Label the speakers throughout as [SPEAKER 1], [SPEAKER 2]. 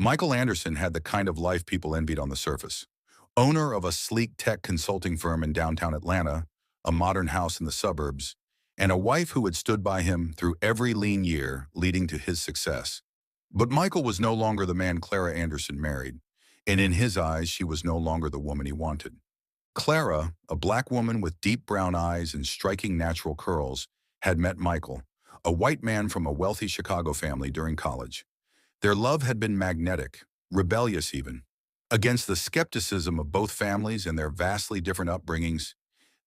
[SPEAKER 1] Michael Anderson had the kind of life people envied on the surface. Owner of a sleek tech consulting firm in downtown Atlanta, a modern house in the suburbs, and a wife who had stood by him through every lean year leading to his success. But Michael was no longer the man Clara Anderson married, and in his eyes, she was no longer the woman he wanted. Clara, a black woman with deep brown eyes and striking natural curls, had met Michael, a white man from a wealthy Chicago family during college. Their love had been magnetic, rebellious even. Against the skepticism of both families and their vastly different upbringings,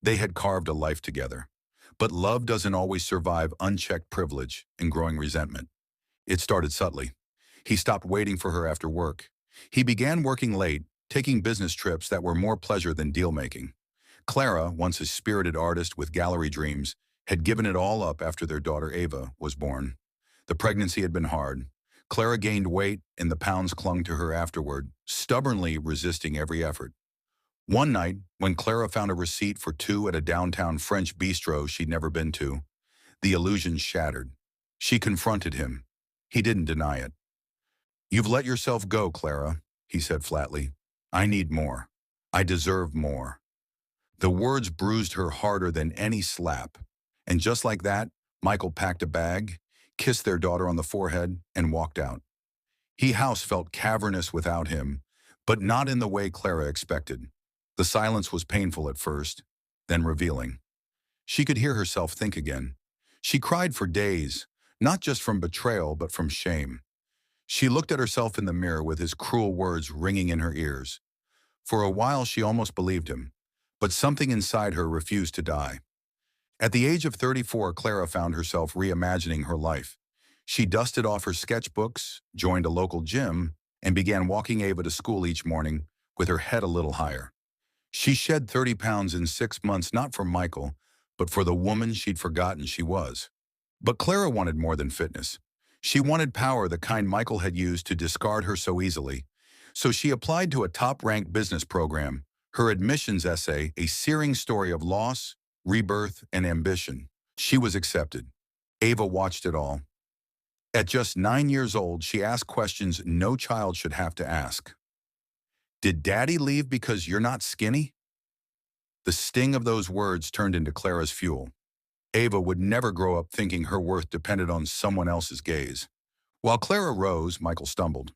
[SPEAKER 1] they had carved a life together. But love doesn't always survive unchecked privilege and growing resentment. It started subtly. He stopped waiting for her after work. He began working late, taking business trips that were more pleasure than deal-making. Clara, once a spirited artist with gallery dreams, had given it all up after their daughter Ava was born. The pregnancy had been hard. Clara gained weight, and the pounds clung to her afterward, stubbornly resisting every effort. One night, when Clara found a receipt for two at a downtown French bistro she'd never been to, the illusion shattered. She confronted him. He didn't deny it. "You've let yourself go, Clara," he said flatly. "I need more. I deserve more." The words bruised her harder than any slap. And just like that, Michael packed a bag, kissed their daughter on the forehead, and walked out. House felt cavernous without him, but not in the way Clara expected. The silence was painful at first, then revealing. She could hear herself think again. She cried for days, not just from betrayal, but from shame. She looked at herself in the mirror with his cruel words ringing in her ears. For a while, she almost believed him, but something inside her refused to die. At the age of 34, Clara found herself reimagining her life. She dusted off her sketchbooks, joined a local gym, and began walking Ava to school each morning with her head a little higher. She shed 30 pounds in 6 months, not for Michael, but for the woman she'd forgotten she was. But Clara wanted more than fitness. She wanted power, the kind Michael had used to discard her so easily. So she applied to a top-ranked business program, her admissions essay a searing story of loss, rebirth, and ambition. She was accepted. Ava watched it all. At just 9 years old, she asked questions no child should have to ask. "Did Daddy leave because you're not skinny?" The sting of those words turned into Clara's fuel. Ava would never grow up thinking her worth depended on someone else's gaze. While Clara rose, Michael stumbled.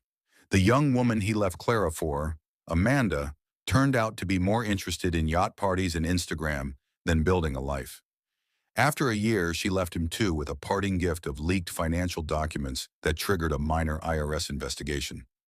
[SPEAKER 1] The young woman he left Clara for, Amanda, turned out to be more interested in yacht parties and Instagram than building a life. After a year, she left him too with a parting gift of leaked financial documents that triggered a minor IRS investigation.